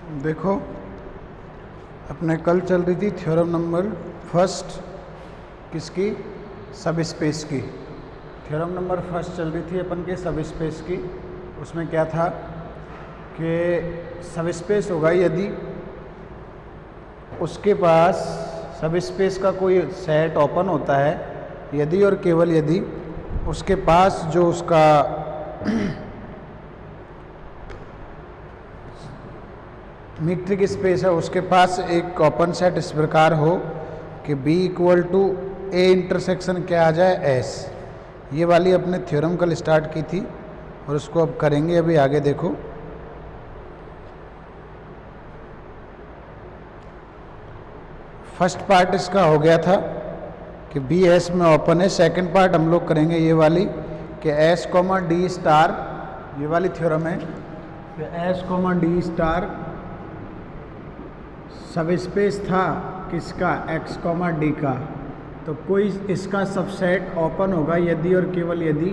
देखो, अपने कल चल रही थी थ्योरम नंबर फर्स्ट किसकी, सब स्पेस की। थ्योरम नंबर फर्स्ट चल रही थी अपन के सब स्पेस की। उसमें क्या था कि सब स्पेस होगा यदि उसके पास सब स्पेस का कोई सेट ओपन होता है, यदि और केवल यदि उसके पास जो उसका मीट्रिक स्पेस है उसके पास एक ओपन सेट इस प्रकार हो कि B equal to A intersection क्या आ जाए S। ये वाली अपने थ्योरम कल स्टार्ट की थी और उसको अब करेंगे अभी आगे। देखो, फर्स्ट पार्ट इसका हो गया था कि B S में ओपन है। सेकंड पार्ट हम लोग करेंगे ये वाली कि S कॉमा D स्टार, ये वाली थ्योरम है कि S कॉमा D स्टार सब स्पेस था किसका, x कॉमा डी का। तो कोई इसका सबसेट ओपन होगा यदि और केवल यदि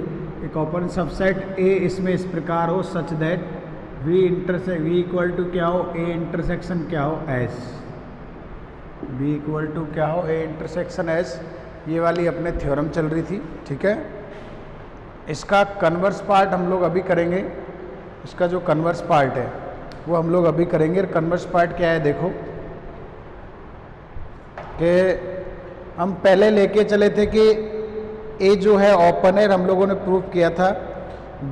एक ओपन सबसेट A इसमें इस प्रकार हो such that V equal to क्या हो, A इंटरसेक्शन क्या हो S। V इक्वल टू क्या हो, A इंटरसेक्शन S। ये वाली अपने थ्योरम चल रही थी, ठीक है। इसका कन्वर्स पार्ट हम लोग अभी करेंगे। इसका जो कन्वर्स पार्ट है वो हम लोग अभी करेंगे। कन्वर्स पार्ट क्या है, देखो कि हम पहले लेके चले थे कि A जो है ओपन है, हम लोगों ने प्रूव किया था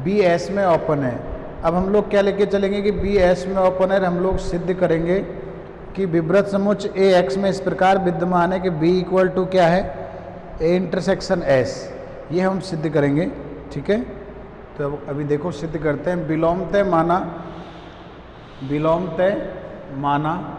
B S में ओपन है। अब हम लोग क्या लेके चलेंगे कि B S में ओपन है, हम लोग सिद्ध करेंगे कि विवृत समुच्चय A X में इस प्रकार विद्यमान है कि B इक्वल टू क्या है, A इंटरसेक्शन S। ये हम सिद्ध करेंगे, ठीक है। तो अभी देखो सिद्ध करते हैं। विलोमतः माना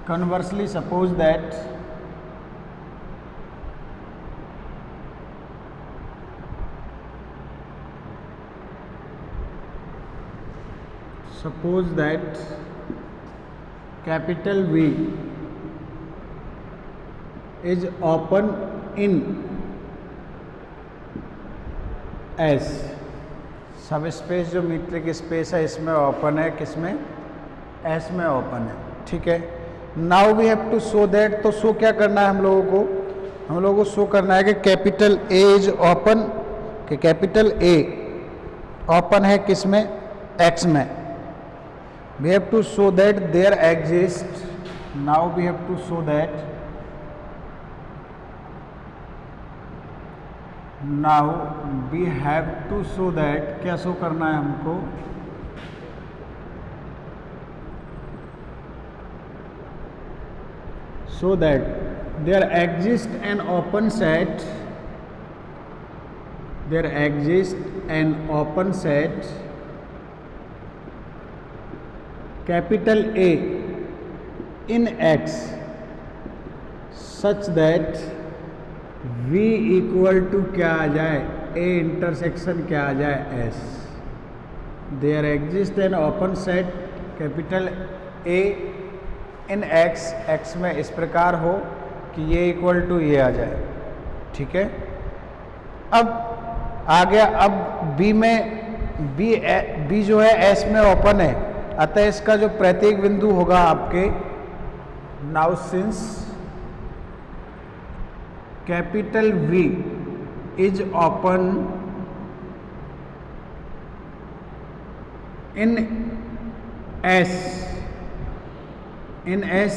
conversely suppose that capital V is open in S। सब स्पेस जो मीट्रिक स्पेस है इसमें ओपन है, किसमें, S में ओपन है, ठीक है। Now we have to show that, तो शो क्या करना है हम लोगों को शो करना है कि कैपिटल A इज ओपन, कि कैपिटल A ओपन है किसमें, X में। We have to show that there exist, now we have to show that, now we have to show that, क्या शो करना है हमको, so that there exists an open set, capital A in X such that V equal to क्या आ जाए, A intersection क्या आ जाए S। There exists an open set capital A in x में इस प्रकार हो कि ये इक्वल टू ये आ जाए, ठीक है। अब आ गया, अब B में B जो है S में ओपन है, अतः इसका जो प्रत्येक बिंदु होगा आपके, now since capital V is open in S,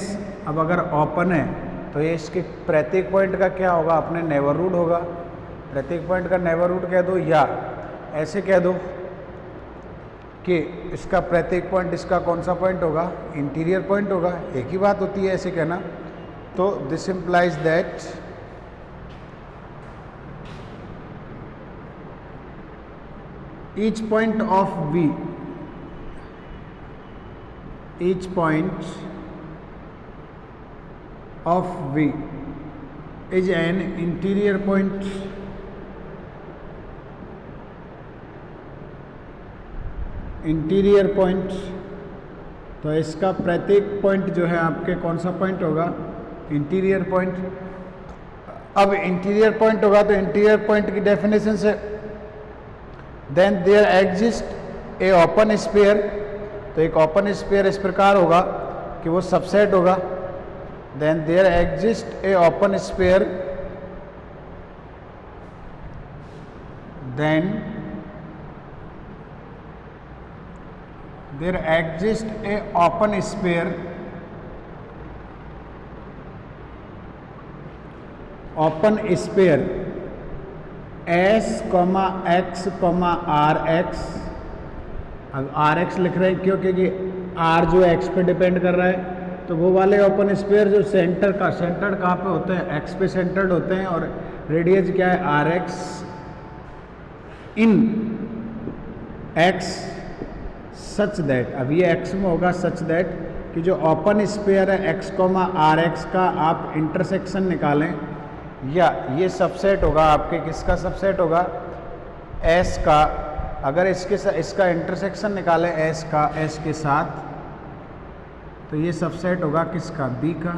अब अगर ओपन है तो ये इसके प्रत्येक पॉइंट का क्या होगा, अपने नेबरहुड होगा। प्रत्येक पॉइंट का नेबरहुड कह दो, या ऐसे कह दो कि इसका प्रत्येक पॉइंट इसका कौन सा पॉइंट होगा, इंटीरियर पॉइंट होगा। एक ही बात होती है ऐसे कहना। तो this implies that each point of B, each point of V is an interior point interior point तो इसका प्रत्येक पॉइंट जो है आपके कौन सा पॉइंट होगा, इंटीरियर पॉइंट। अब इंटीरियर पॉइंट होगा तो इंटीरियर पॉइंट की डेफिनेशन से then there exist a open sphere, तो एक ओपन स्फीयर इस प्रकार होगा कि वो सबसेट होगा। Then there exist a open sphere, then there exists a open sphere S, X, RX। अब RX लिख रहे हैं क्यों, क्योंकि R जो X पे डिपेंड कर रहा है। तो वो वाले ओपन स्फीयर जो सेंटर कहाँ पे होते हैं, X पे सेंटर्ड होते हैं, और रेडियस क्या है, RX in X such that, अब ये X में होगा सच दैट कि जो ओपन स्फीयर है X, RX का आप इंटरसेक्शन निकालें, या ये सबसेट होगा आपके, किसका सबसेट होगा, S का। अगर इसका इंटरसेक्शन निकालें S का S के साथ, तो ये सबसेट होगा किसका, B का।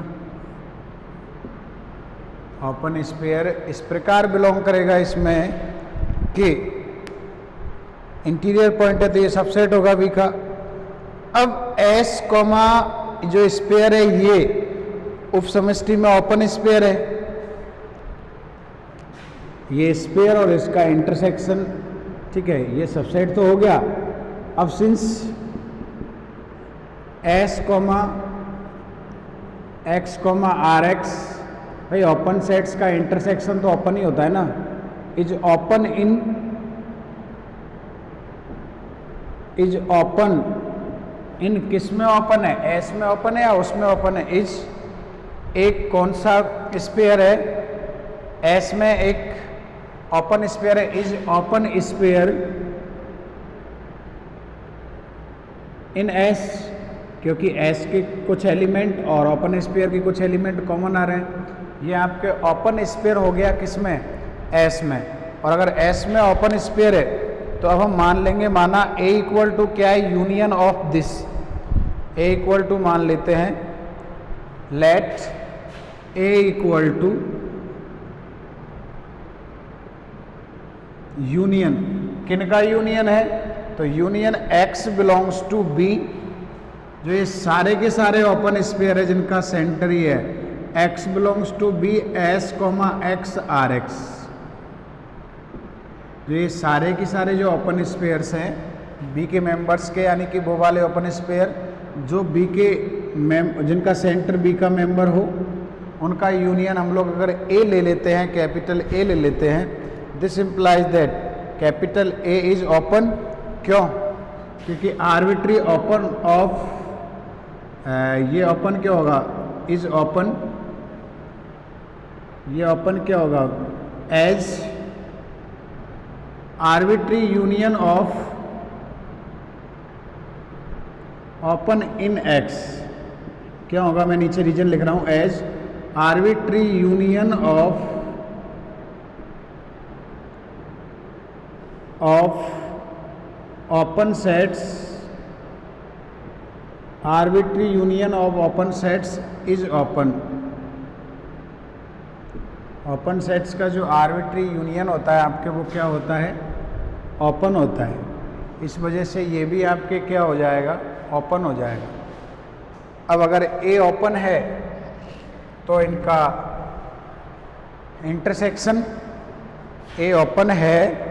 ओपन स्फीयर इस प्रकार बिलोंग करेगा इसमें कि इंटीरियर पॉइंट है तो ये सबसेट होगा V का। अब S जो स्फीयर है ये उपसमष्टि में ओपन स्फीयर है, ये स्फीयर और इसका इंटरसेक्शन, ठीक है, ये सबसेट तो हो गया। अब सिंस S, X, RX, भाई ओपन सेट्स का इंटरसेक्शन तो ओपन ही होता है ना, इज ओपन इन किस में ओपन है, S में ओपन है या उसमें ओपन है, इज एक कौन सा स्फीयर है, S में एक ओपन स्फीयर है, is open sphere in S, क्योंकि S के कुछ एलिमेंट और ओपन स्फीयर के कुछ एलिमेंट कॉमन आ रहे हैं। ये आपके ओपन स्फीयर हो गया किसमें, S में। और अगर S में ओपन स्फीयर है तो अब हम मान लेंगे, माना A इक्वल टू क्या है, union of this, A equal to मान लेते हैं, let A equal to union, किनका यूनियन है, तो union X belongs to B, जो ये सारे के सारे ओपन स्फीयर है जिनका सेंटर ही है, X belongs to B, S, X, RX। जो ये सारे के सारे जो ओपन स्फीयर्स हैं B के मेंबर्स के, यानी कि वो वाले ओपन स्फीयर जो B के जिनका सेंटर B का मेंबर हो, उनका यूनियन हम लोग अगर A ले लेते हैं, कैपिटल A ले लेते हैं, this implies that capital A is open. क्यों, क्योंकि आर्बिट्री ओपन ऑफ ये ओपन क्या होगा, इज ओपन, ये ओपन क्या होगा, as arbitrary union of open in X, क्या होगा, मैं नीचे रीजन लिख रहा हूं, as arbitrary union of open sets, arbitrary union of open sets is open. Open sets का जो आर्बिट्री यूनियन होता है आपके, वो क्या होता है, ओपन होता है। इस वजह से ये भी आपके क्या हो जाएगा, ओपन हो जाएगा। अब अगर A ओपन है तो इनका इंटरसेक्शन A ओपन है,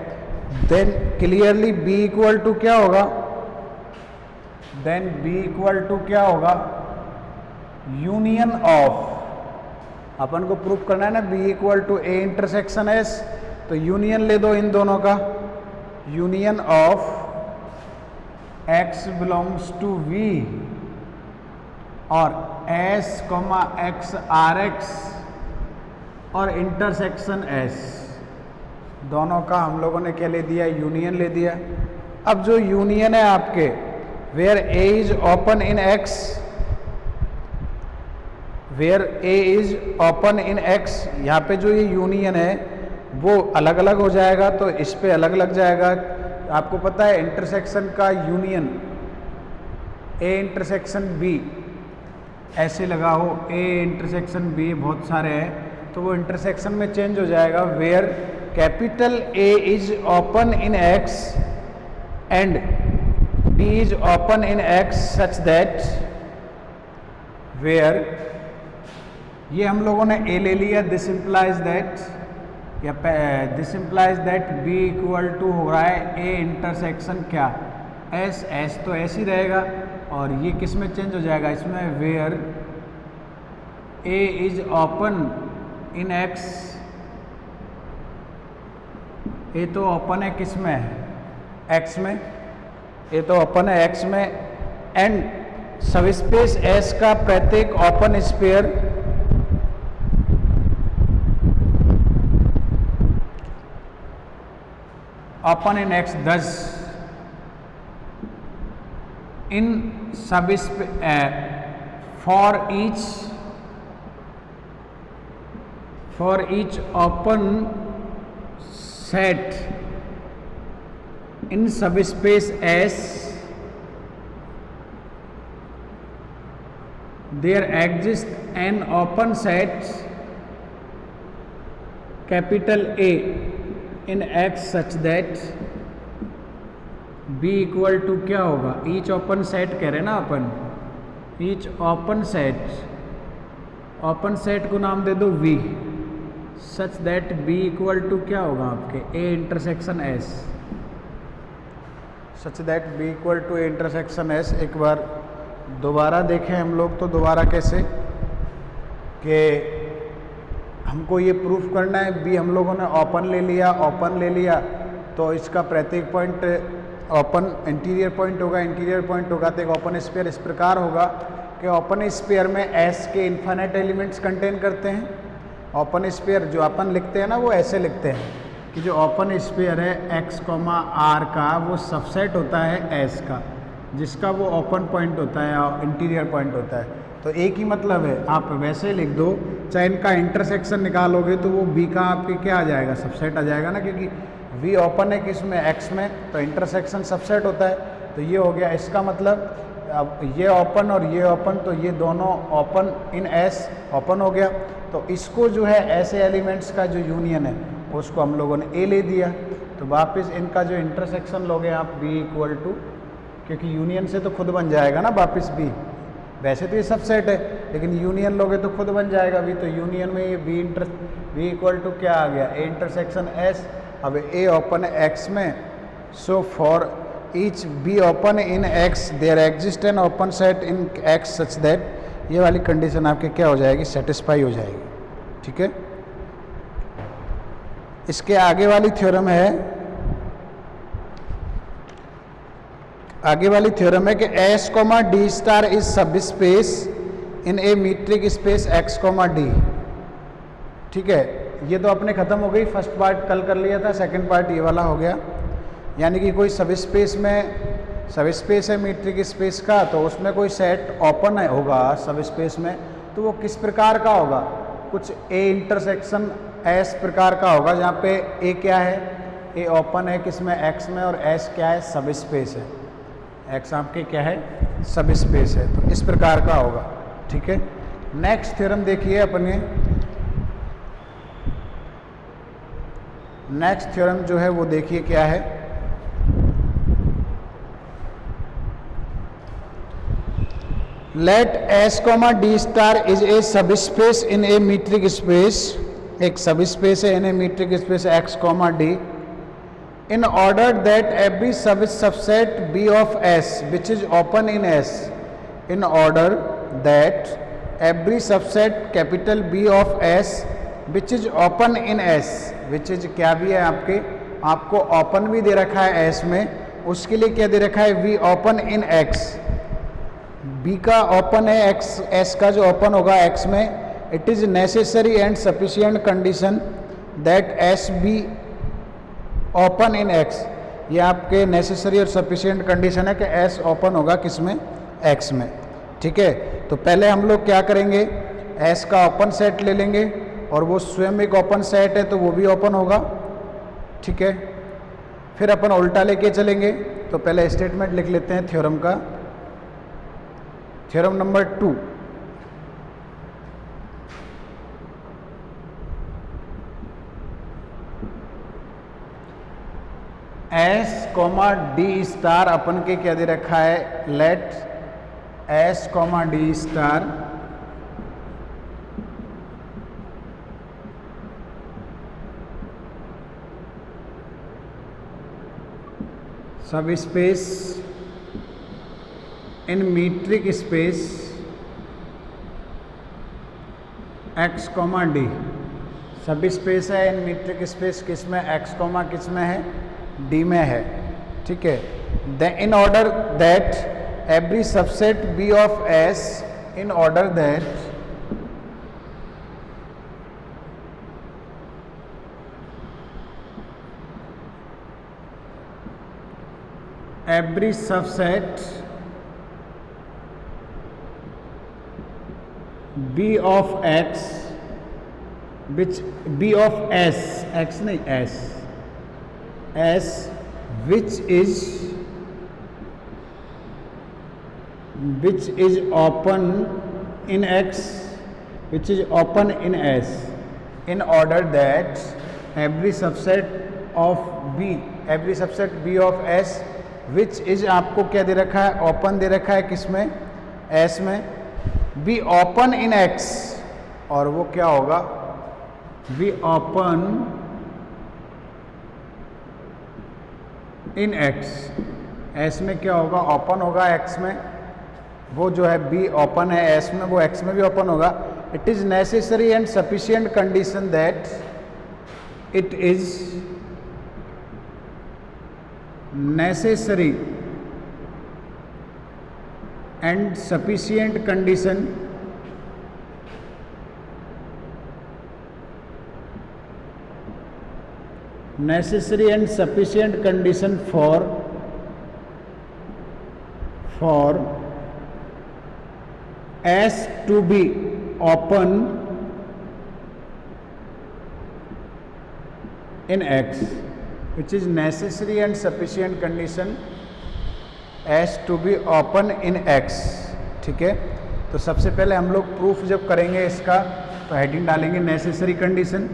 then clearly B equal to क्या होगा, देन B इक्वल टू क्या होगा, यूनियन ऑफ, अपन को प्रूफ करना है ना, B equal to A intersection S, तो यूनियन ले दो इन दोनों का, union of X belongs to V और S, X, RX और इंटरसेक्शन S, दोनों का हम लोगों ने क्या ले दिया, यूनियन ले दिया। अब जो यूनियन है आपके, where A is open in X, where A is open in X, यहाँ पे जो ये यूनियन है वो अलग अलग हो जाएगा, तो इस पे अलग लग जाएगा। आपको पता है इंटरसेक्शन का यूनियन ए इंटरसेक्शन बी ऐसे लगा हो, ए इंटरसेक्शन बी बहुत सारे हैं, तो वो इंटरसेक्शन में चेंज हो जाएगा where capital A is open in X and B is open in X such that where, ये हम लोगों ने ए ले लिया, दिस इम्प्लाइज दैट या this implies that B equal to हो रहा है ए इंटरसेक्शन क्या, एस, एस तो ऐसे ही रहेगा, और ये किस में चेंज हो जाएगा, इसमें where A is open in X, A तो ओपन है किस में, एक्स में, ए तो ओपन है एक्स में, एंड सबस्पेस एस का प्रत्येक open sphere open in x, दस इन for each open set in subspace S there exists an open set capital A in X such that B equal to क्या होगा, each open set कह रहे हैं ना अपन, each open set को नाम दे दो V such that B equal to क्या होगा आपके A intersection S, such that B equal to A intersection S। एक बार दोबारा देखें हम लोग, तो दोबारा कैसे कि हमको ये प्रूफ करना है, B हम लोगों ने ओपन ले लिया, तो इसका प्रत्येक पॉइंट ओपन इंटीरियर पॉइंट होगा, तो एक ओपन स्फीयर इस प्रकार होगा कि ओपन स्फीयर में एस के इन्फिनिट एलिमेंट्स कंटेन करते हैं। ओपन स्फीयर जो अपन लिखते हैं ना, वो ऐसे लिखते हैं कि जो ओपन स्फीयर है एक्स कॉमा आर का वो सबसेट होता है एस का, जिसका वो ओपन पॉइंट होता है और इंटीरियर पॉइंट होता है। तो एक ही मतलब है, आप वैसे लिख दो, चाहे इनका इंटरसेक्शन निकालोगे तो वो बी का आपके क्या आ जाएगा, सबसेट आ जाएगा ना, क्योंकि वी ओपन है किस में, एक्स में, तो इंटरसेक्शन सबसेट होता है। तो ये हो गया इसका मतलब, अब ये ओपन और ये ओपन, तो ये दोनों ओपन इन एस ओपन हो गया। तो इसको जो है ऐसे एलिमेंट्स का जो यूनियन है उसको हम लोगों ने ए ले दिया, तो वापस इनका जो इंटरसेक्शन लोगे आप बी इक्वल टू, क्योंकि यूनियन से तो खुद बन जाएगा ना वापस बी, वैसे तो ये सबसेट है लेकिन यूनियन लोगे तो खुद बन जाएगा बी, तो यूनियन में ये बी इक्वल टू क्या आ गया, ए इंटरसेक्शन एस। अब ए ओपन है एक्स में, so for each B open in X there exist an open set in X such that, ये वाली कंडीशन आपके क्या हो जाएगी, सेटिस्फाई हो जाएगी। ठीक है, इसके आगे वाली थ्योरम है, आगे वाली थ्योरम है कि S comma D star is subspace in a metric space X comma D. ठीक है, ये तो अपने खत्म हो गई, फर्स्ट पार्ट कल कर लिया था, सेकंड पार्ट ये वाला हो गया। यानी कि कोई सब स्पेस में, सब स्पेस है मीट्रिक स्पेस का, तो उसमें कोई सेट ओपन होगा सब स्पेस में, तो वो किस प्रकार का होगा, कुछ ए इंटरसेक्शन एस प्रकार का होगा, जहाँ पे ए क्या है, ए ओपन है किस में, एक्स में, और एस क्या है, सब स्पेस है, एक्स आपके क्या है, सब स्पेस है, तो इस प्रकार का होगा। ठीक है, नेक्स्ट थ्योरम देखिए अपने, नेक्स्ट थ्योरम जो है वो देखिए क्या है, let S comma D star is a subspace in a metric space, एक सब स्पेस है in a metric space X comma D, in order that every subset B of S which is open in S, in order that every subset capital B of S which is open in S, which is क्या भी है आपके, आपको open भी दे रखा है S में, उसके लिए क्या दे रखा है, V open in X, B का ओपन है एक्स, एस का जो ओपन होगा एक्स में, it is necessary and sufficient condition that S be open in X, ये आपके नेसेसरी और सफिशिएंट कंडीशन है कि एस ओपन होगा किस में, एक्स में। ठीक है, तो पहले हम लोग क्या करेंगे, एस का ओपन सेट ले लेंगे, और वो स्वयं एक ओपन सेट है तो वो भी ओपन होगा। ठीक है, फिर अपन उल्टा लेके चलेंगे, तो पहले स्टेटमेंट लिख लेते हैं थ्योरम का, theorem number 2, S comma D star अपन के क्या दे रखा है, let S comma D star subspace in metric space X comma D, subspace है इन मीट्रिक स्पेस किस में, एक्स कॉमा किस में है, डी में है, ठीक है। Then in order that every subset B of S, in order that every subset b of x which b of s, x नहीं s, s which is open in x, which is open in s, in order that every subset of b, every subset b of s which is आपको क्या दे रखा है, open दे रखा है किसमें, S में, बी ओपन इन एक्स, और वो क्या होगा, B open in x, S में क्या होगा, ओपन होगा एक्स में, वो जो है बी ओपन है एस में, वो एक्स में भी ओपन होगा। It is necessary and sufficient condition that it is necessary and sufficient condition necessary and sufficient condition for S to be open in X, which is necessary and sufficient condition as to be open in x, ठीक है। तो सबसे पहले हम लोग proof जब करेंगे इसका तो हेडिंग डालेंगे नेसेसरी कंडीशन,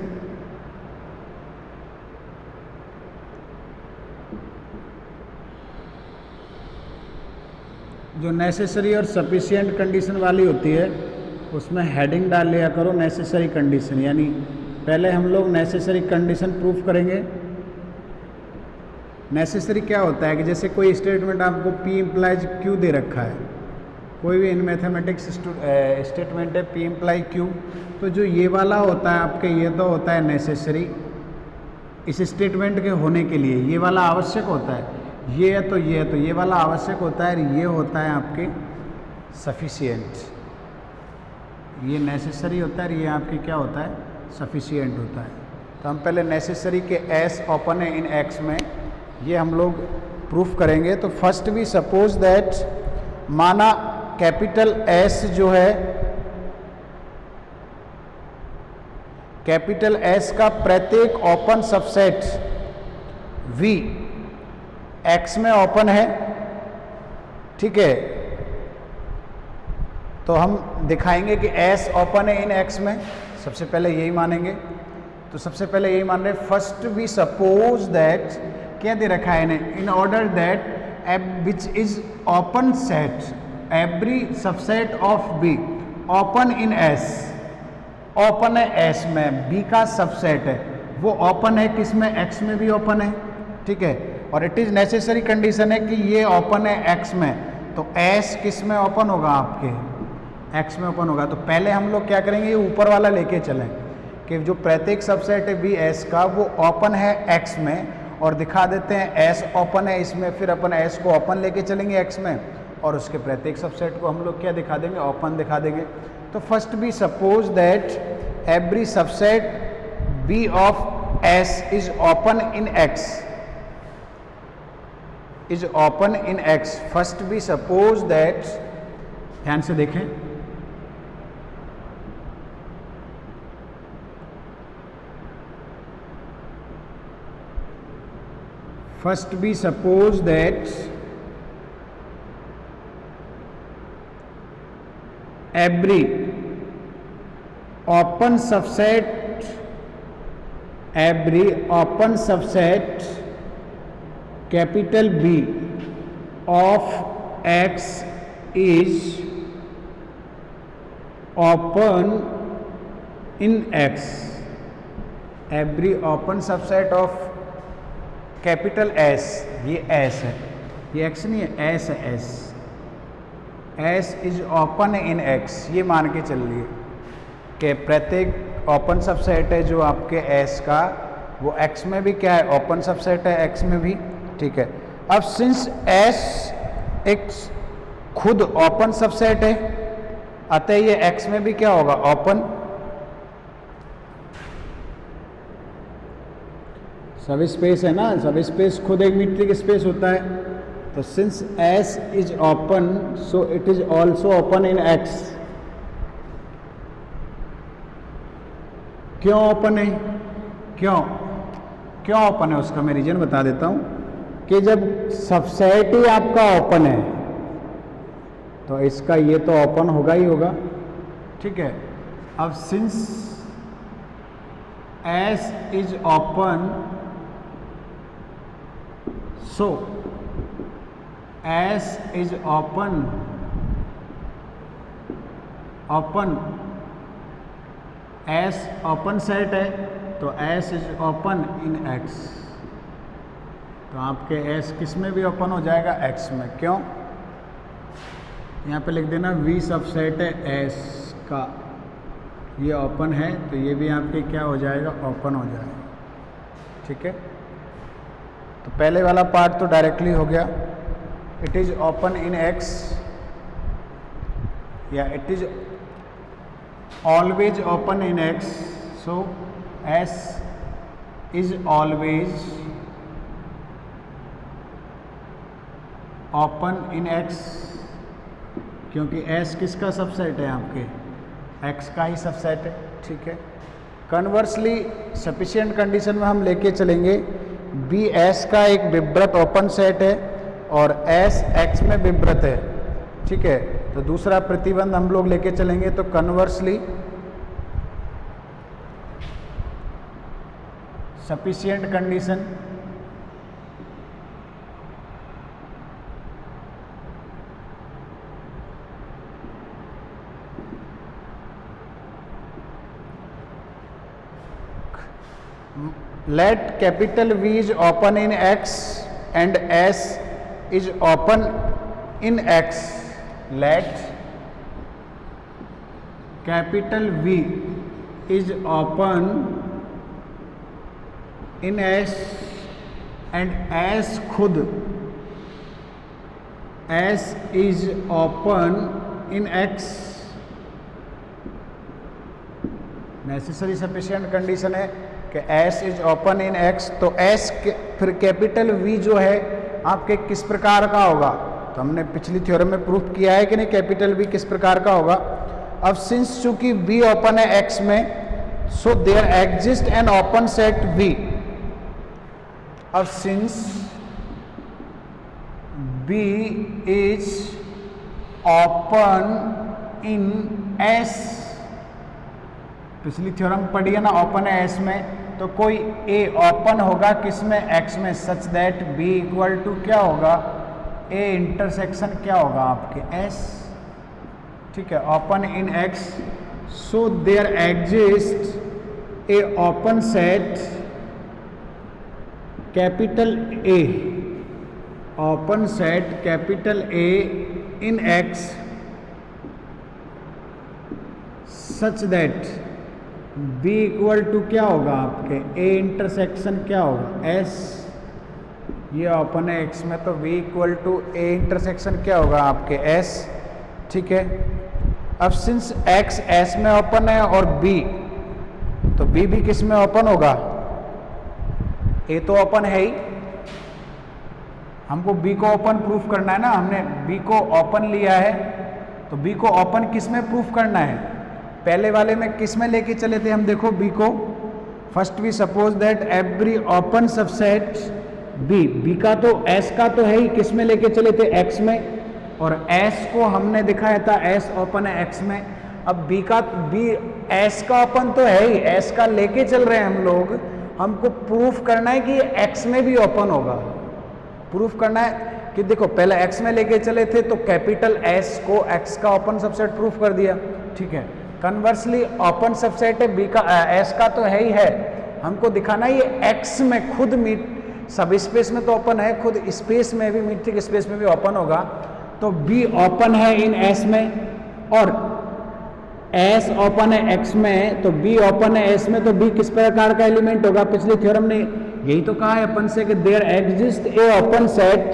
जो नेसेसरी और सफिशिएंट कंडीशन वाली होती है उसमें हेडिंग डाल लिया करो नेसेसरी कंडीशन, यानी पहले हम लोग नेसेसरी कंडीशन प्रूफ करेंगे। नेसेसरी क्या होता है कि जैसे कोई स्टेटमेंट आपको P इम्प्लाइज Q दे रखा है, कोई भी इन मैथमेटिक्स स्टेटमेंट है P इम्प्लाई Q, तो जो ये वाला होता है आपके, ये तो होता है नेसेसरी इस स्टेटमेंट के होने के लिए, ये वाला आवश्यक होता है, ये है तो ये है तो ये वाला आवश्यक होता है, ये होता है आपके सफिशिएंट, ये नेसेसरी होता है, ये आपके क्या होता है, सफिशिएंट होता है। तो हम पहले नेसेसरी के एस ओपन है इन एक्स में, ये हम लोग प्रूफ करेंगे। तो फर्स्ट भी सपोज दैट, माना कैपिटल एस जो है, कैपिटल एस का प्रत्येक ओपन सबसेट वी एक्स में ओपन है, ठीक है। तो हम दिखाएंगे कि एस ओपन है इन एक्स में, सबसे पहले यही मानेंगे। तो सबसे पहले यही मान रहे, फर्स्ट वी सपोज दैट, क्या दे रखा है इन्हें, इन order that which is open set every subset of B open in S, open है एस में, बी का सबसेट है वो ओपन है किस में, एक्स में भी ओपन है, ठीक है। और इट इज नेसेसरी कंडीशन है कि ये ओपन है एक्स में, तो एस किस में ओपन होगा, आपके एक्स में ओपन होगा। तो पहले हम लोग क्या करेंगे, ये ऊपर वाला लेके चलें कि जो प्रत्येक सबसेट है बी एस का वो ओपन है एक्स में, और दिखा देते हैं एस ओपन है इसमें, फिर अपन एस को ओपन लेके चलेंगे एक्स में, और उसके प्रत्येक सबसेट को हम लोग क्या दिखा देंगे, ओपन दिखा देंगे। तो first B suppose that every subset B of S is open in X, is open in X. First B suppose that, ध्यान से देखें, first we suppose that every open subset capital B of X is open in X. Every open subset of capital S, ये S है, ये X नहीं है, S है, S is open in X, ये मान के चल रही है कि प्रत्येक ओपन सबसेट है जो आपके S का, वो X में भी क्या है, ओपन सबसेट है X में भी, ठीक है। अब सिंस S एक खुद ओपन सबसेट है, अतः ये X में भी क्या होगा, ओपन। सब स्पेस है ना, सब स्पेस खुद एक मीट्रिक स्पेस होता है, तो since S is open so it is also open in X। क्यों ओपन है, क्यों ओपन है, उसका मैं रीजन बता देता हूं कि जब सबसेट ही आपका ओपन है तो इसका ये तो ओपन होगा ही होगा, ठीक है। अब since S is open so S is open S open set है तो S is open in X, तो आपके S किस में भी ओपन हो जाएगा, X में। क्यों, यहाँ पे लिख देना V सबसेट है S का, ये ओपन है तो ये भी आपके क्या हो जाएगा, ओपन हो जाएगा, ठीक है। तो पहले वाला पार्ट तो डायरेक्टली हो गया, it is open in X या it is always open in X, so S is always open in X, क्योंकि S किसका सबसेट है, आपके X का ही सबसेट है, ठीक है। कन्वर्सली सफिशिएंट कंडीशन में हम लेके चलेंगे B S का एक विब्रत ओपन सेट है और S X में विब्रत है, ठीक है। तो दूसरा प्रतिबंध हम लोग लेके चलेंगे, तो conversely sufficient condition let capital V is open in X and S is open in X. Let capital V is open in S and S खुद S is open in X. Necessary sufficient condition है कि S is open in X, तो S फिर capital V जो है आपके किस प्रकार का होगा, तो हमने पिछली थ्योरम में प्रूफ किया है कि नहीं, कैपिटल V किस प्रकार का होगा। अब सिंस चूंकि V ओपन है X में, so there exist an open set V। अब since B is open in S, पिछली थ्योरम पढ़ी है ना, ओपन है S में, तो कोई A ओपन होगा किसमें, X में, सच दैट B इक्वल टू क्या होगा, A इंटरसेक्शन क्या होगा आपके S, ठीक है, open in X। So there exist a open set capital A, open set capital A in X such that B equal to क्या होगा आपके, A इंटरसेक्शन क्या होगा, S, ये ओपन है X में, तो V equal to A intersection क्या होगा आपके S, ठीक है। अब सिंस X S में ओपन है और B, तो B भी किस में ओपन होगा, A तो ओपन है ही, हमको B को ओपन प्रूफ करना है ना, हमने B को ओपन लिया है, तो B को ओपन किस में प्रूफ करना है, पहले वाले में किस में लेके चले थे हम, देखो B को, first we suppose that every open subset B का तो S का तो है ही, किस में लेके चले थे, X में, और S को हमने दिखाया था S ओपन है X में। अब B S का ओपन तो है ही, S का लेके चल रहे हैं हम लोग, हमको प्रूफ करना है कि X में भी ओपन होगा। प्रूफ करना है कि देखो पहले X में लेके चले थे तो कैपिटल S को X का ओपन सबसेट प्रूफ कर दिया, ठीक है। कन्वर्सली ओपन सबसेट है B का S का तो है ही है, हमको दिखाना है ये X में खुद सब स्पेस में तो ओपन है, खुद स्पेस में भी, मीट्रिक स्पेस में भी ओपन होगा। तो B ओपन है इन S में और S ओपन है X में, तो B ओपन है S में, तो B किस प्रकार का एलिमेंट होगा? पिछले थ्योरम ने यही तो कहा है अपन से कि there exist a open set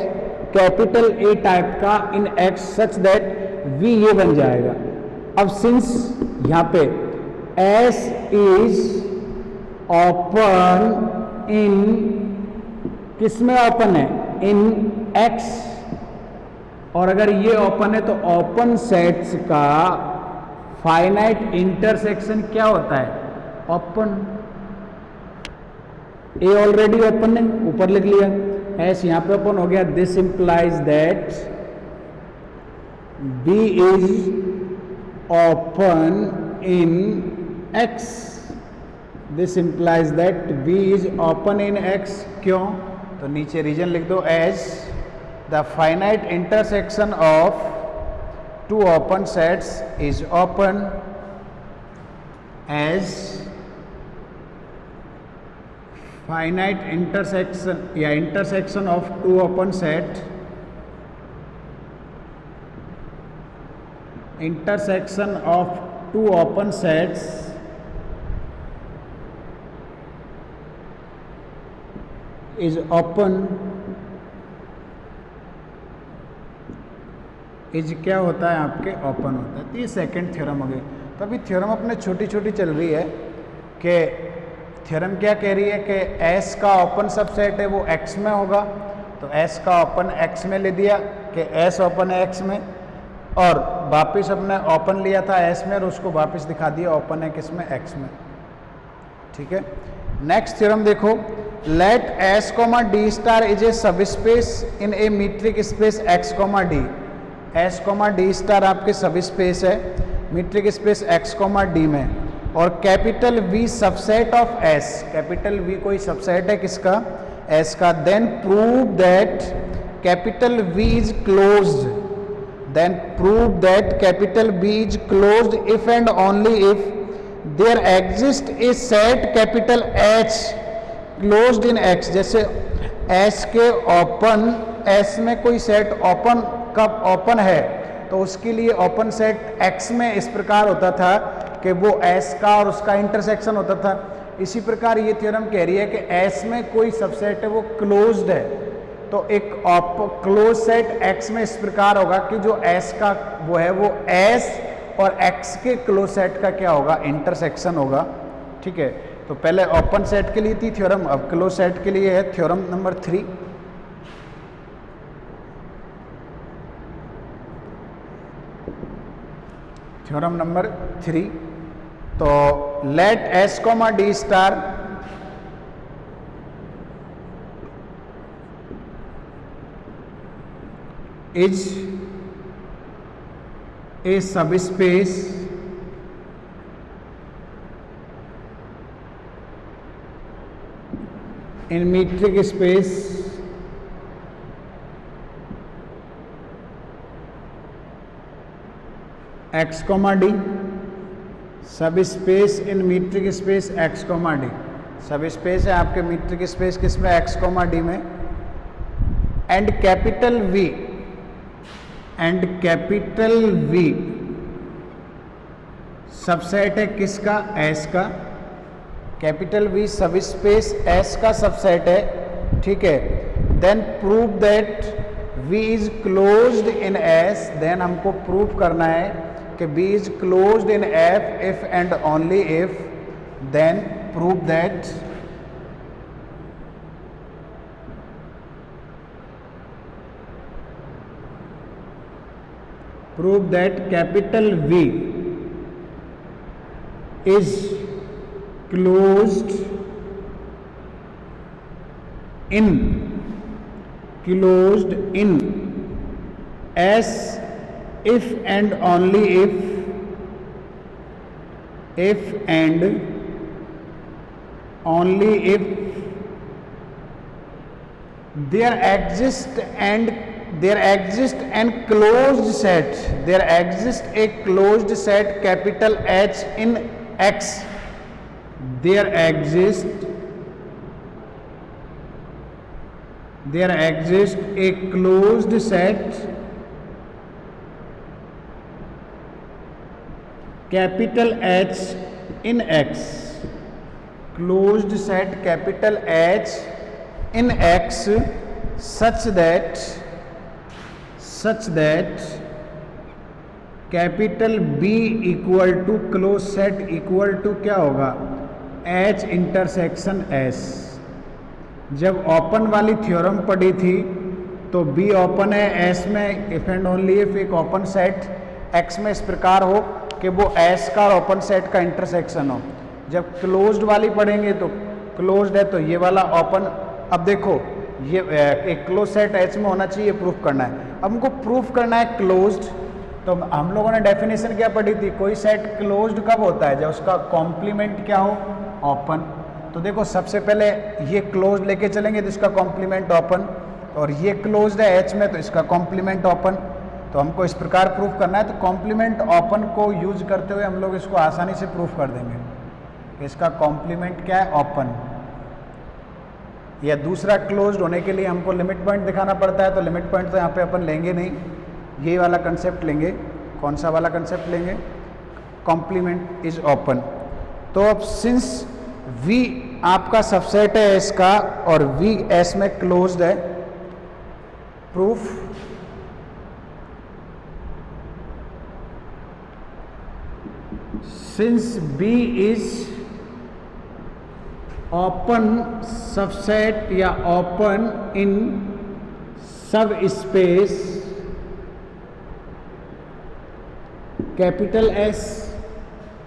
capital A type का in X such that V ये बन जाएगा। अब सिंस यहाँ पे S इज ओपन इन, किस में ओपन है? इन X, और अगर ये ओपन है तो ओपन सेट्स का फाइनाइट इंटरसेक्शन क्या होता है? ओपन। ए ऑलरेडी ओपन है, ऊपर लिख लिया, एस यहां पे ओपन हो गया। This implies that B is open in X. This implies that B is open in X. क्यों? तो नीचे रीजन लिख दो, as the finite intersection of two open sets is open as finite intersection या intersection of two open set, intersection of two open sets is open is क्या होता है आपके? ओपन होता है। तो ये सेकेंड थ्योरम हो गई। तो अभी थ्योरम अपने छोटी छोटी चल रही है कि थ्योरम क्या कह रही है कि S का ओपन सबसेट है वो X में होगा, तो S का ओपन X में ले दिया कि S ओपन है X में, और वापस अपने ओपन लिया था S में और उसको वापस दिखा दिया ओपन है किस में? X में, ठीक है। नेक्स्ट थ्योरम देखो, let S comma D star is a subspace in a metric space X comma D। S comma D star आपके सब स्पेस है metric space X comma D में, और capital V subset of S, capital V कोई subset है किसका? S का। Then prove that capital V is closed, then prove that capital V is closed if and only if there exist A set capital H closed in X। जैसे S के open, S में कोई set open कब open है तो उसके लिए open set X में इस प्रकार होता था कि वो S का और उसका इंटरसेक्शन होता था। इसी प्रकार ये थ्योरम कह रही है कि S में कोई सबसेट है वो क्लोज्ड है, तो एक क्लोज सेट X में इस प्रकार होगा कि जो S का वो है वो S और X के क्लोज सेट का क्या होगा? इंटरसेक्शन होगा, ठीक है। तो पहले ओपन सेट के लिए थी थ्योरम, अब क्लोज सेट के लिए है थ्योरम नंबर 3। थ्योरम नंबर 3, तो let S comma D star is a subspace in metric space X comma D, subspace in metric space X comma D। Subspace है आपके metric space किस में? X comma D में। And capital V, and capital V subset है किसका? S का। Capital V subspace S का subset है, ठीक है। Then prove that V is closed in S, देन हमको प्रूव करना है कि B is closed in F if and only if, then prove that capital V is closed in S if and only if and only if there exists an closed set, there exists a closed set capital H in X, there exists a closed set capital H in X, closed set capital H in X such that capital B equal to closed set equal to क्या होगा H intersection S। जब open वाली theorem पढ़ी थी तो B open है S में if and only if एक ओपन सेट X में इस प्रकार हो कि वो S का और ओपन सेट का इंटरसेक्शन हो। जब क्लोज्ड वाली पढ़ेंगे तो क्लोज्ड है तो ये वाला ओपन। अब देखो ये एक क्लोज सेट H में होना चाहिए, प्रूफ करना है। अब हमको प्रूफ करना है क्लोज्ड, तो हम लोगों ने डेफिनेशन क्या पढ़ी थी, कोई सेट क्लोज्ड कब होता है, जब उसका कॉम्प्लीमेंट क्या हो, ओपन। तो देखो सबसे पहले ये क्लोज्ड लेके चलेंगे तो इसका कॉम्प्लीमेंट ओपन, और ये क्लोज्ड है H में तो इसका कॉम्प्लीमेंट ओपन। तो हमको इस प्रकार प्रूफ करना है, तो कॉम्प्लीमेंट ओपन को यूज करते हुए हम लोग इसको आसानी से प्रूफ कर देंगे। इसका कॉम्प्लीमेंट क्या है, ओपन। या दूसरा क्लोज्ड होने के लिए हमको लिमिट पॉइंट दिखाना पड़ता है, तो लिमिट पॉइंट तो यहाँ पे अपन लेंगे नहीं, ये वाला कंसेप्ट लेंगे। कौन सा वाला कंसेप्ट लेंगे, कॉम्प्लीमेंट इज ओपन। तो अब सिंस V आपका सबसेट है S का और V S में क्लोज्ड है, proof since B is open subset या ओपन इन सब स्पेस कैपिटल S,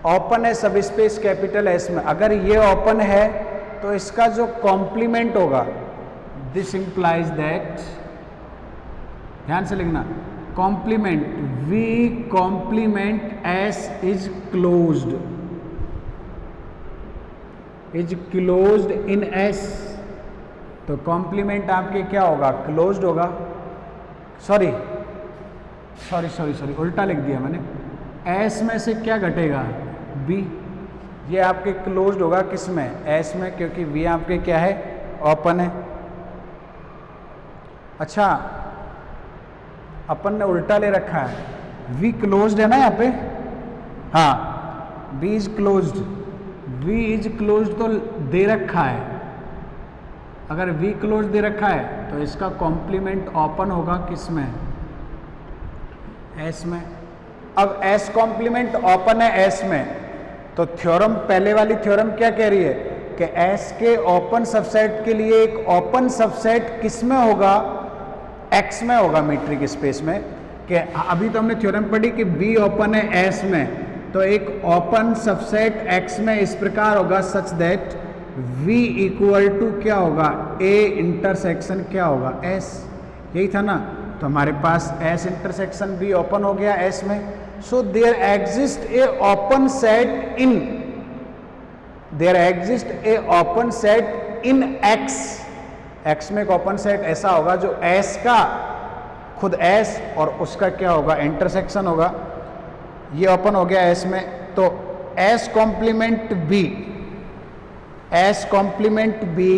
ओपन है सब स्पेस कैपिटल S में। अगर ये ओपन है तो इसका जो कॉम्प्लीमेंट होगा, दिस इंप्लाइज दैट, ध्यान से लिखना, complement V complement S is closed, is closed in S। तो कॉम्प्लीमेंट आपके क्या होगा, क्लोज्ड होगा। सॉरी उल्टा लिख दिया मैंने। S में से क्या घटेगा, B, ये आपके क्लोज्ड होगा किस में, S में, क्योंकि V आपके क्या है, ओपन है। अच्छा अपन ने उल्टा ले रखा है, V क्लोज्ड है ना यहाँ पे, हाँ B is closed, V is closed तो दे रखा है। अगर V क्लोज दे रखा है तो इसका कॉम्प्लीमेंट ओपन होगा किस में, S में। अब S कॉम्प्लीमेंट ओपन है S में, तो थ्योरम, पहले वाली थ्योरम क्या कह रही है कि S के ओपन सबसेट के लिए एक ओपन सबसेट किस में होगा, X में होगा, मीट्रिक स्पेस में। कि अभी तो हमने थ्योरम पढ़ी कि B ओपन है S में, तो एक ओपन सबसेट X में इस प्रकार होगा such that V equal to क्या होगा, A इंटरसेक्शन क्या होगा, S। यही था ना, तो हमारे पास S इंटरसेक्शन B ओपन हो गया S में। So there exist a open set in, there exist a open set in X में एक ओपन सेट ऐसा होगा जो S का खुद S और उसका क्या होगा, इंटरसेक्शन होगा। ये ओपन हो गया S में, तो S complement B,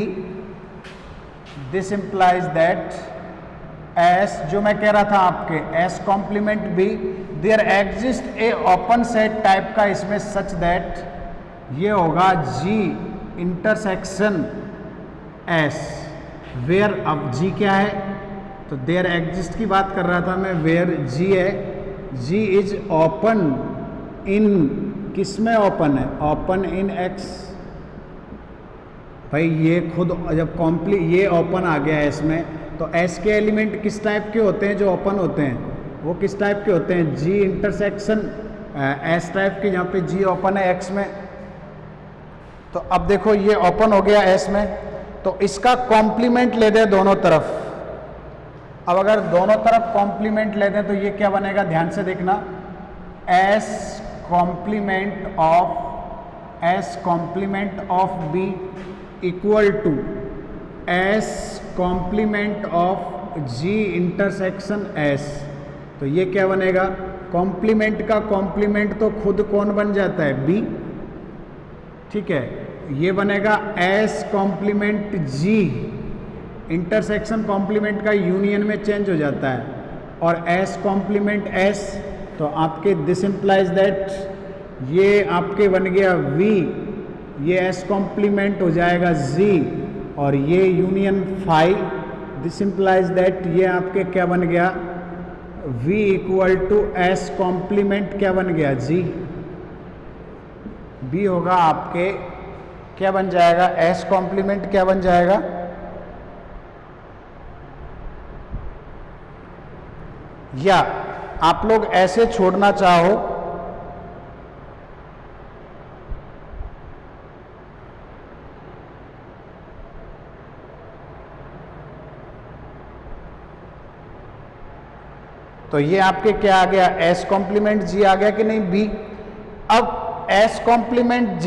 this implies that S, जो मैं कह रहा था आपके, S complement B, there exist a open set type का इसमें सच दैट ये होगा G इंटरसेक्शन S, वेयर, अब G क्या है, तो देयर एग्जिस्ट की बात कर रहा था मैं, वेयर G है, G इज ओपन इन, किस में ओपन है, ओपन इन X। भाई ये खुद जब ये ओपन आ गया है इसमें, तो S के एलिमेंट किस टाइप के होते हैं जो ओपन होते हैं, वो किस टाइप के होते हैं, G इंटरसेक्शन S टाइप के, जहाँ पे G ओपन है X में। तो अब देखो ये ओपन हो गया S में, तो इसका कॉम्प्लीमेंट ले दे दोनों तरफ। अब अगर दोनों तरफ कॉम्प्लीमेंट लेते हैं तो ये क्या बनेगा, ध्यान से देखना, S complement of B equal to S complement of G intersection S. तो ये क्या बनेगा, कॉम्प्लीमेंट का कॉम्प्लीमेंट तो खुद कौन बन जाता है, बी, ठीक है। ये बनेगा एस कॉम्प्लीमेंट जी, इंटरसेक्शन कॉम्प्लीमेंट का यूनियन में चेंज हो जाता है, और एस कॉम्प्लीमेंट एस, तो आपके दिस इम्प्लाइज दैट ये आपके बन गया वी, ये एस कॉम्प्लीमेंट हो जाएगा जी, और ये union phi, this implies that ये आपके क्या बन गया, v equal to S complement क्या बन गया, जी। b होगा आपके क्या बन जाएगा, एस कॉम्प्लीमेंट क्या बन जाएगा, या आप लोग ऐसे छोड़ना चाहो तो ये आपके क्या आ गया, एस कॉम्प्लीमेंट जी आ गया कि नहीं, बी। अब एस कॉम्प्लीमेंट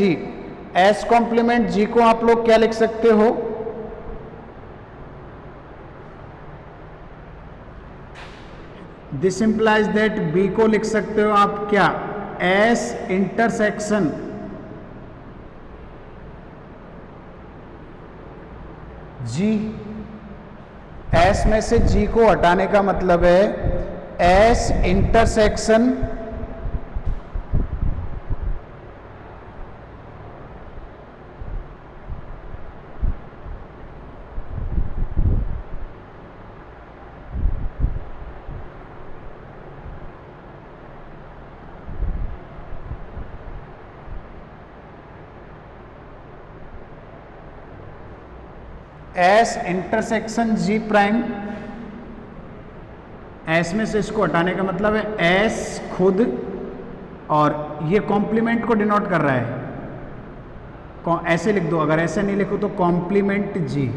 जी को आप लोग क्या लिख सकते हो, दिस इंप्लाइज दैट बी को लिख सकते हो आप क्या, एस इंटरसेक्शन जी। एस में से जी को हटाने का मतलब है एस इंटरसेक्शन एस इंटरसेक्शन जी प्राइम। एस में से इसको हटाने का मतलब है एस खुद, और ये कॉम्प्लीमेंट को डिनोट कर रहा है, ऐसे लिख दो, अगर ऐसे नहीं लिखो तो कॉम्प्लीमेंट जी,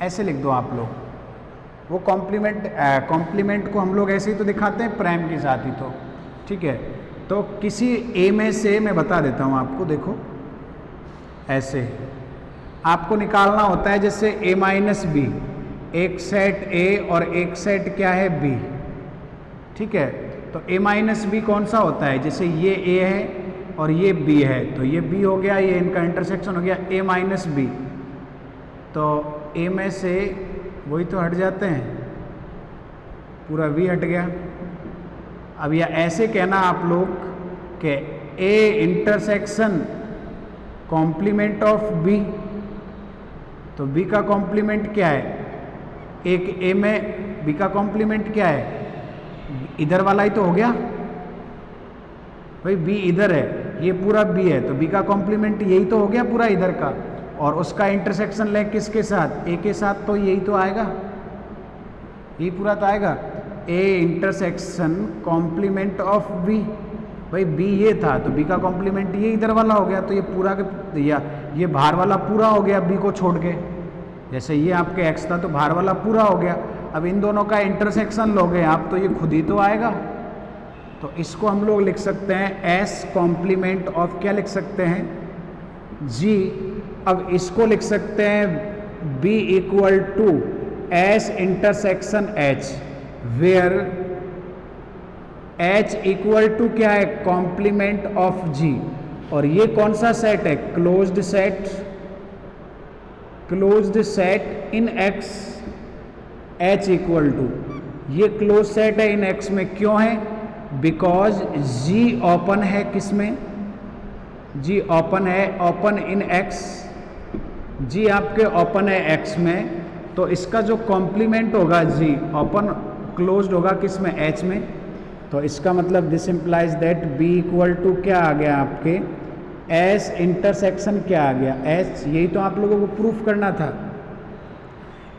ऐसे लिख दो आप लोग। वो कॉम्प्लीमेंट को हम लोग ऐसे ही तो दिखाते हैं प्राइम के साथ ही, तो ठीक है। तो किसी ए में से मैं बता देता हूँ आपको, देखो ऐसे आपको निकालना होता है, जैसे ए माइनस बी, एक सेट ए और एक सेट क्या है, बी, ठीक है। तो ए माइनस बी कौन सा होता है, जैसे ये ए है और ये बी है, तो ये बी हो गया, ये इनका इंटरसेक्शन हो गया ए माइनस बी। तो ए में से वही तो हट जाते हैं, पूरा वी हट गया। अब या ऐसे कहना आप लोग कि A intersection complement of B, तो बी का कॉम्प्लीमेंट क्या है, एक ए में बी का कॉम्प्लीमेंट क्या है, इधर वाला ही तो हो गया भाई, बी इधर है, ये पूरा बी है, तो बी का कॉम्प्लीमेंट यही तो हो गया पूरा इधर का, और उसका इंटरसेक्शन ले किसके साथ, ए के साथ, तो यही तो आएगा, यही पूरा तो आएगा, A intersection complement of B. भाई बी ये था तो बी का कॉम्प्लीमेंट ये इधर वाला हो गया, तो ये पूरा के या ये बाहर वाला पूरा हो गया बी को छोड़ के, जैसे ये आपके एक्स था तो बाहर वाला पूरा हो गया। अब इन दोनों का इंटरसेक्शन लोगे आप तो ये खुद ही तो आएगा, तो इसको हम लोग लिख सकते हैं एस कॉम्प्लीमेंट ऑफ क्या लिख सकते हैं, जी। अब इसको लिख सकते हैं B equal to S intersection H, where H equal to क्या है, कॉम्प्लीमेंट ऑफ जी। और ये कौन सा सेट है, closed set in X, H equal to, ये क्लोज सेट है इन एक्स में, क्यों है, बिकॉज जी ओपन है किसमें, जी ओपन है, ओपन इन एक्स, जी आपके ओपन है एक्स में, तो इसका जो कॉम्प्लीमेंट होगा जी ओपन क्लोज्ड होगा किसमें, एच में। तो इसका मतलब this implies that B equal to क्या आ गया आपके, एस इंटरसेक्शन क्या आ गया, एच। यही तो आप लोगों को प्रूफ करना था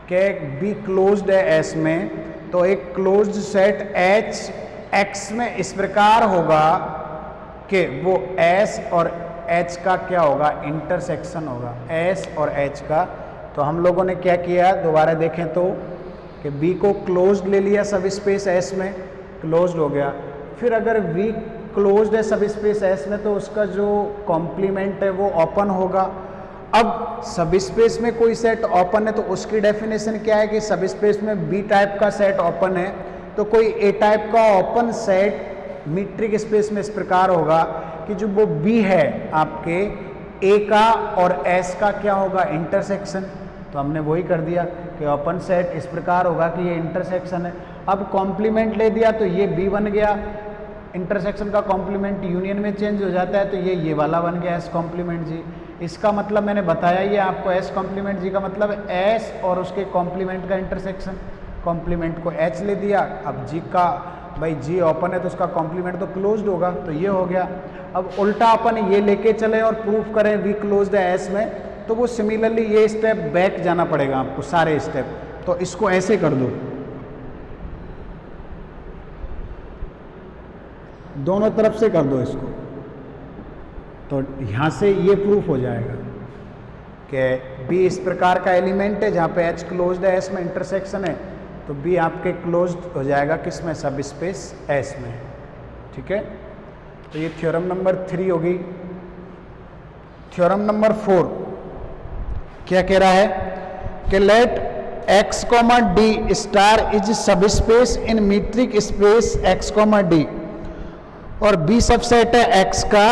कि बी क्लोज्ड है एस में, तो एक क्लोज्ड सेट एच एक्स में इस प्रकार होगा कि वो एस और एच का क्या होगा, इंटरसेक्शन होगा, एस और एच का। तो हम लोगों ने क्या किया, दोबारा देखें तो कि बी को क्लोज्ड ले लिया सब स्पेस एस में, क्लोज्ड हो गया। फिर अगर वी क्लोज्ड है सब स्पेस एस में तो उसका जो कॉम्प्लीमेंट है वो ओपन होगा। अब सब स्पेस में कोई सेट ओपन है तो उसकी डेफिनेशन क्या है कि सब स्पेस में बी टाइप का सेट ओपन है, तो कोई ए टाइप का ओपन सेट मीट्रिक स्पेस में इस प्रकार होगा कि जो वो बी है आपके ए का और एस का क्या होगा, इंटरसेक्शन। तो हमने वही कर दिया कि ओपन सेट इस प्रकार होगा कि ये इंटरसेक्शन है। अब कॉम्प्लीमेंट ले दिया तो ये बी बन गया, इंटरसेक्शन का कॉम्प्लीमेंट यूनियन में चेंज हो जाता है तो ये वाला बन गया एस कॉम्प्लीमेंट जी। इसका मतलब मैंने बताया ये आपको, एस कॉम्प्लीमेंट जी का मतलब एस और उसके कॉम्प्लीमेंट का इंटरसेक्शन। कॉम्प्लीमेंट को एच ले दिया, अब जी का भाई जी ओपन है तो उसका कॉम्प्लीमेंट तो क्लोज्ड होगा, तो ये हो गया। अब उल्टा अपन ये लेके चले और प्रूफ करें वी क्लोज्ड है एस में, तो वो सिमिलरली ये स्टेप बैक जाना पड़ेगा आपको सारे स्टेप। तो इसको ऐसे कर दो, दोनों तरफ से कर दो इसको, तो यहां से ये प्रूफ हो जाएगा कि बी इस प्रकार का एलिमेंट है जहां पे एच क्लोज्ड है एस में, इंटरसेक्शन है, तो बी आपके क्लोज्ड हो जाएगा किस में, सब स्पेस एस में। ठीक है, तो ये थ्योरम नंबर 3 होगी। थ्योरम नंबर 4 क्या कह रहा है कि let x, d star is subspace in metric space x, d और b सबसेट है x का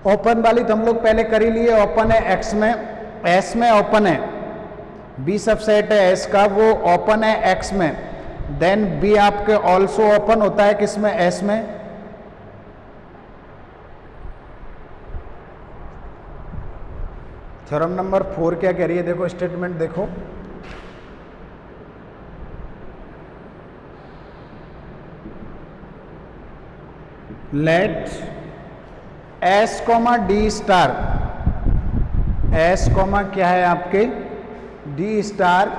ओपन वाली तो हम लोग पहले कर ही लिए, ओपन है x में, s में ओपन है, b सबसेट है s का वो ओपन है x में, देन b आपके ऑल्सो ओपन होता है किसमें, s में। थ्योरम नंबर 4 क्या कह रही है, देखो स्टेटमेंट देखो, let s, d star, s, क्या है आपके d star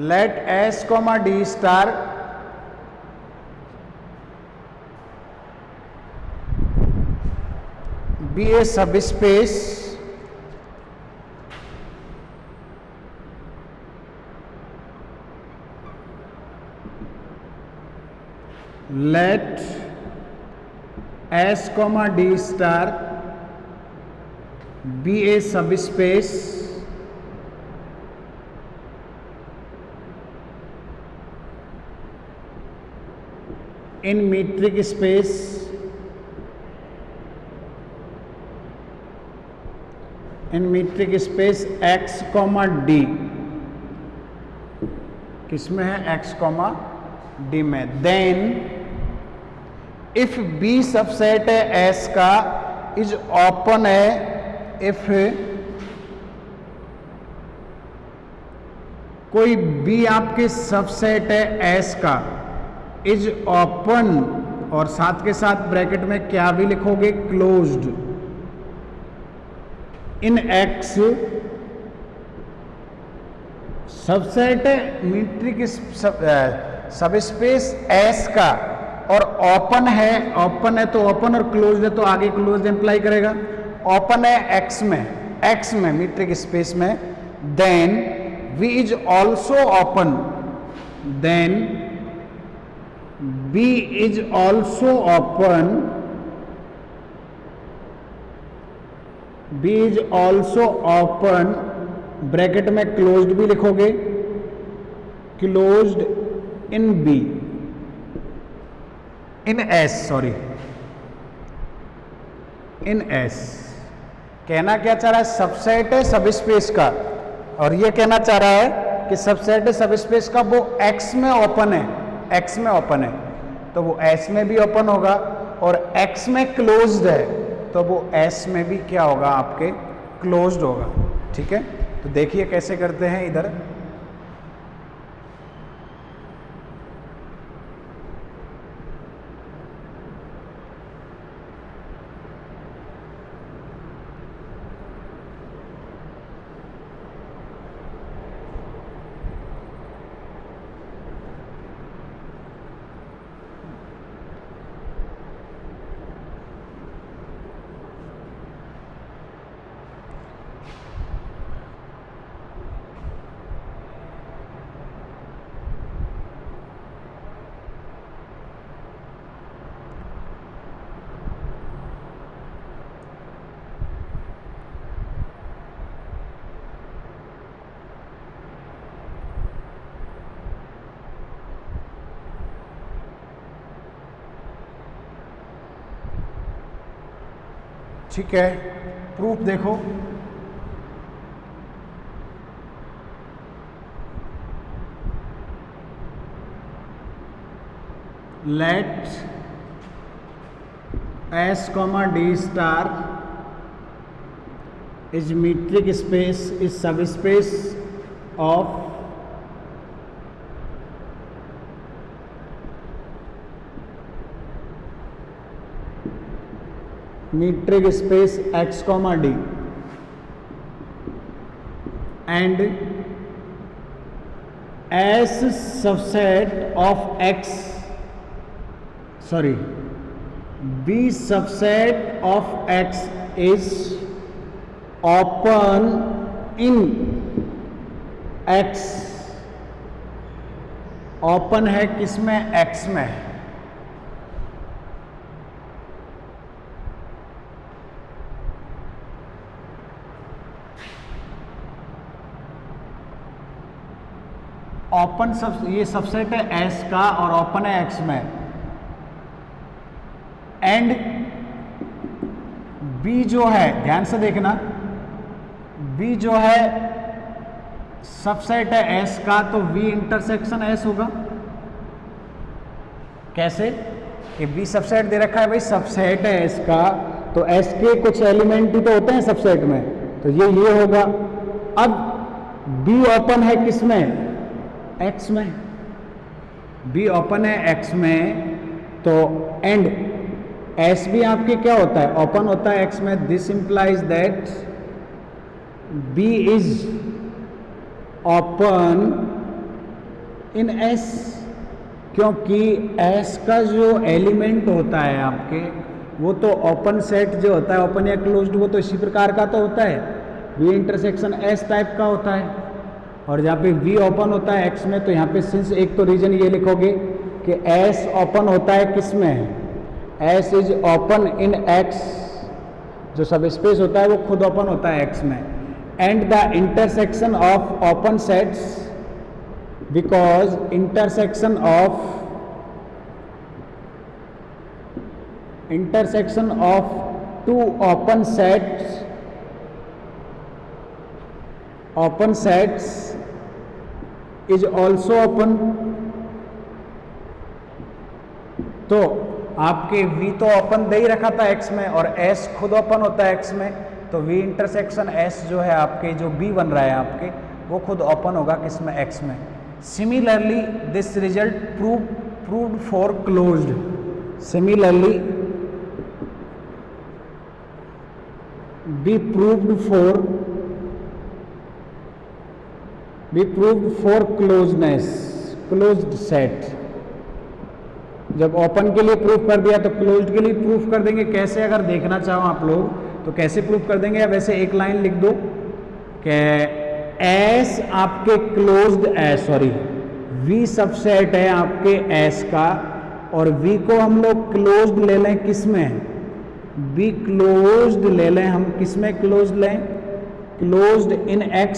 let s, d star be a subspace let s, d star be a subspace in metric space x, d किसमें है, x, d में। देन इफ b सबसेट है s का is open है, if कोई b आपके subset है s का इज ओपन, और साथ के साथ ब्रैकेट में क्या भी लिखोगे, क्लोज्ड इन x, subset metric subspace s का और ओपन है तो ओपन और क्लोज्ड है तो आगे क्लोज्ड इंप्लाई करेगा, ओपन है x में मीट्रिक स्पेस में, then v is also open, then b is also open, b is also open, bracket में क्लोज्ड भी लिखोगे, closed in b, in s, sorry in s। कहना क्या चाह रहा है, सबसेट है सबस्पेस का, और ये कहना चाह रहा है कि सबसेट है सबस्पेस का वो x में ओपन है, x में ओपन है तो वो s में भी ओपन होगा, और x में क्लोज्ड है तो वो s में भी क्या होगा, आपके क्लोज्ड होगा। ठीक है, तो देखिए कैसे करते हैं इधर, ठीक है, प्रूफ देखो, let S, D star is metric space is subspace of metric space X, D and S subset of X, sorry, B subset of X is open in X, open है किसमें? X में। Open सब ये subset है S का और open है X में, एंड B जो है, ध्यान से देखना, B जो है सबसेट है S का, तो V इंटरसेक्शन S होगा। कैसे? कि B सबसेट दे रखा है भाई, सबसेट है S का, तो S के कुछ एलिमेंट ही तो होते हैं सबसेट में, तो ये होगा। अब B ओपन है किसमें? X में। B ओपन है X में, तो एंड S भी आपके क्या होता है? ओपन होता है X में। This implies that B is open in S, क्योंकि S का जो एलिमेंट होता है आपके, वो तो ओपन सेट जो होता है, ओपन या क्लोज्ड, वो तो इसी प्रकार का तो होता है, V इंटरसेक्शन S टाइप का होता है। और जहाँ पे V ओपन होता है X में, तो यहाँ पे सिंस एक तो रीजन ये लिखोगे कि S ओपन होता है किस में? S is open in X, जो सब स्पेस होता है वो खुद ओपन होता है X में, and the intersection of open sets, because intersection of two open sets is also open. तो आपके V तो ओपन दे ही रखा था X में, और S खुद ओपन होता है X में, तो V इंटरसेक्शन S जो है आपके, जो B बन रहा है आपके, वो खुद ओपन होगा किसमें? X में। Similarly this result proved for closed, similarly be proved for closeness, closed set। जब ओपन के लिए प्रूफ कर दिया तो क्लोज्ड के लिए प्रूफ कर देंगे। कैसे? अगर देखना चाहो आप लोग तो कैसे प्रूफ कर देंगे? वैसे एक लाइन लिख दो कि S आपके क्लोज्ड है, सॉरी V सबसेट है आपके S का, और V को हम लोग क्लोज्ड ले लें किसमें? B क्लोज्ड ले लें हम, किसमें क्लोज्ड लें? क्लोज्ड इन X,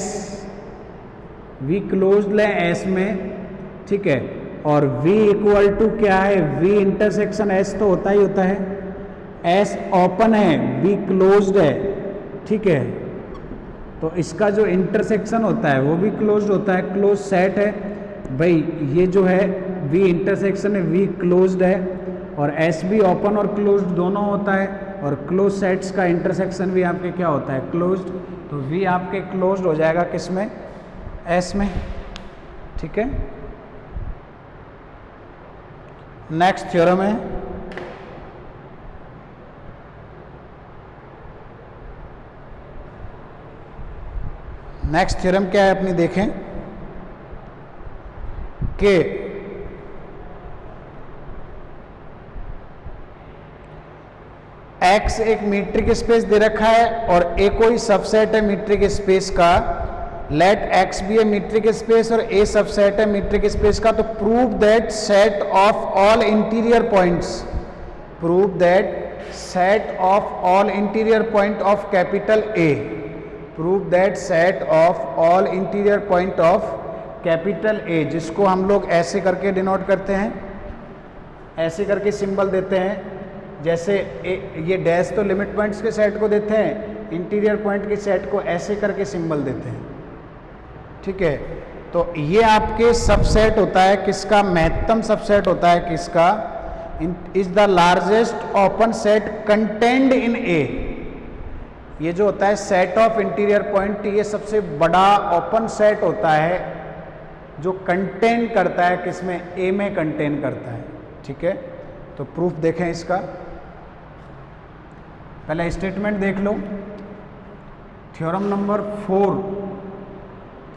V क्लोज्ड लें S में, ठीक है। और V इक्वल टू क्या है? V इंटरसेक्शन S तो होता ही होता है, S ओपन है, B क्लोज्ड है, ठीक है। तो इसका जो इंटरसेक्शन होता है वो भी क्लोज्ड होता है, क्लोज सेट है भाई। ये जो है V इंटरसेक्शन है, V क्लोज्ड है, और S भी ओपन और क्लोज्ड दोनों होता है, और क्लोज सेट्स का इंटरसेक्शन भी आपके क्या होता है? क्लोज्ड। तो V आपके क्लोज्ड हो जाएगा किसमें? S में, ठीक है। नेक्स्ट थ्योरम है क्या है अपनी देखें कि X एक मीट्रिक स्पेस दे रखा है और A कोई सबसेट है मीट्रिक स्पेस का। Let X be a metric space और A सबसेट है मीट्रिक स्पेस का। तो prove that set of all interior points, prove that set of all interior point of capital A, prove that set of all interior point of capital A, जिसको हम लोग ऐसे करके denote करते हैं, ऐसे करके सिंबल देते हैं जैसे ये डैश तो लिमिट पॉइंट्स के सेट को देते हैं, इंटीरियर पॉइंट के सेट को ऐसे करके सिंबल देते हैं, ठीक है। तो ये आपके सबसेट होता है किसका, महत्तम सबसेट होता है किसका, is the largest open set contained in A. ये जो होता है सेट ऑफ इंटीरियर पॉइंट, ये सबसे बड़ा ओपन सेट होता है जो कंटेन करता है किसमें, ए में कंटेन करता है, ठीक है। तो प्रूफ देखें इसका, पहले स्टेटमेंट देख लो, थ्योरम नंबर 4,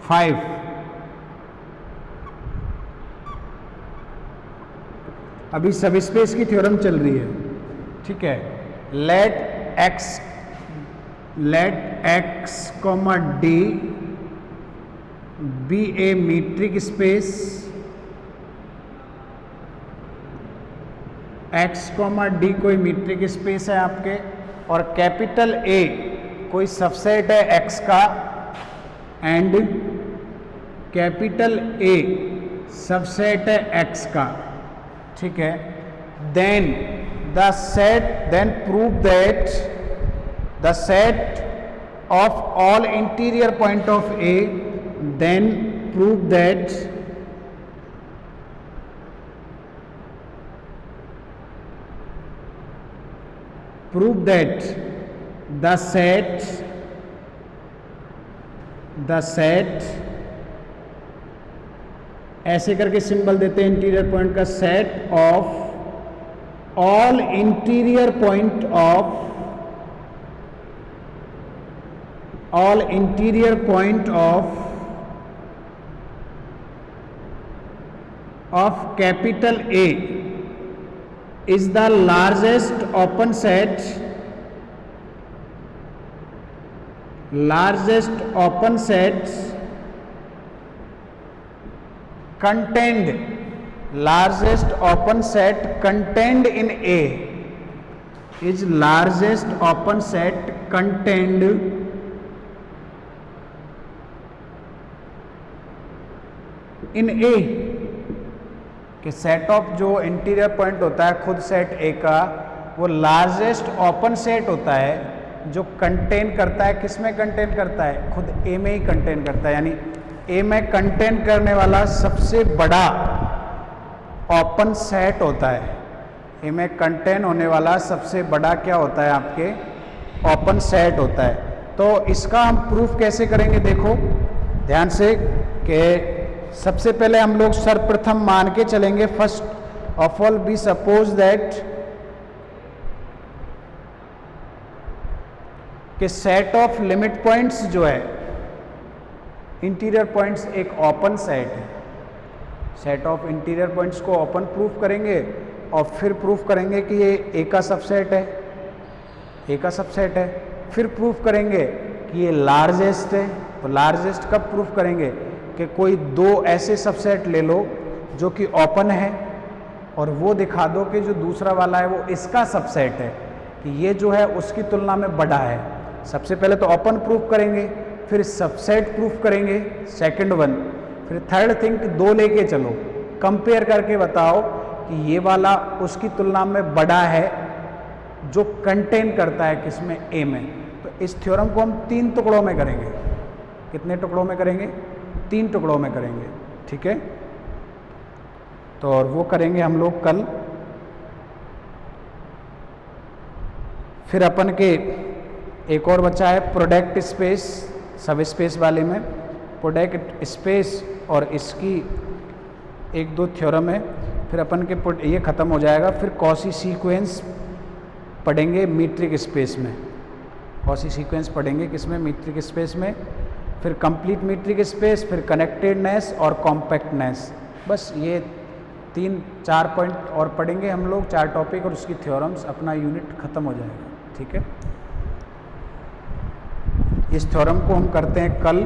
5। अभी सब स्पेस की थ्योरम चल रही है, ठीक है। Let X comma D be a metric space, X comma D कोई मीट्रिक स्पेस है आपके, और कैपिटल ए कोई सबसेट है एक्स का, एंड कैपिटल ए सबसेट है एक्स का, ठीक है। Then prove that the set of all interior point of A, then prove that the set ऐसे करके सिंबल देते हैं इंटीरियर पॉइंट का, set of all interior point of capital A is the largest open set contained in A, is largest open set contained in A। कि set of जो interior point होता है खुद सेट ए का, वो लार्जेस्ट ओपन सेट होता है जो कंटेन करता है, किसमें कंटेन करता है, खुद ए में ही कंटेन करता है, यानी ए में कंटेन करने वाला सबसे बड़ा ओपन सेट होता है। ए में कंटेन होने वाला सबसे बड़ा क्या होता है, आपके ओपन सेट होता है। तो इसका हम प्रूफ कैसे करेंगे, देखो ध्यान से, कि सबसे पहले हम लोग सर्वप्रथम मान के चलेंगे, first of all B suppose that कि सेट ऑफ लिमिट पॉइंट्स जो है, इंटीरियर पॉइंट्स एक ओपन सेट है। सेट ऑफ इंटीरियर पॉइंट्स को ओपन प्रूफ करेंगे और फिर प्रूफ करेंगे कि ये ए का सबसेट है, ए का सबसेट है। फिर प्रूफ करेंगे कि ये लार्जेस्ट है। तो लार्जेस्ट कब प्रूफ करेंगे, कि कोई दो ऐसे सबसेट ले लो जो कि ओपन है, और वो दिखा दो कि जो दूसरा वाला है वो इसका सबसेट है, कि ये जो है उसकी तुलना में बड़ा है। सबसे पहले तो ओपन प्रूफ करेंगे, फिर सबसेट प्रूफ करेंगे, सेकंड वन, फिर थर्ड थिंग दो लेके चलो, कंपेयर करके बताओ कि ये वाला उसकी तुलना में बड़ा है जो कंटेन करता है किसमें, ए में। तो इस थ्योरम को हम 3 टुकड़ों में करेंगे। कितने टुकड़ों में करेंगे, 3 टुकड़ों में करेंगे, ठीक है। तो और वो करेंगे हम लोग कल। फिर अपन के एक और बचा है प्रोडक्ट स्पेस, सब स्पेस वाले में प्रोडक्ट स्पेस और इसकी 1-2 थ्योरम है। फिर अपन के ये ख़त्म हो जाएगा। फिर कॉसी सीक्वेंस पढ़ेंगे मीट्रिक स्पेस में, कॉसी सीक्वेंस पढ़ेंगे किसमें, मीट्रिक स्पेस में। फिर कंप्लीट मीट्रिक स्पेस, फिर कनेक्टेडनेस और कॉम्पैक्टनेस। बस ये 3-4 पॉइंट और पढ़ेंगे हम लोग, 4 टॉपिक, और उसकी थ्योरम्स, अपना यूनिट ख़त्म हो जाएगा, ठीक है। इस थ्योरम को हम करते हैं कल।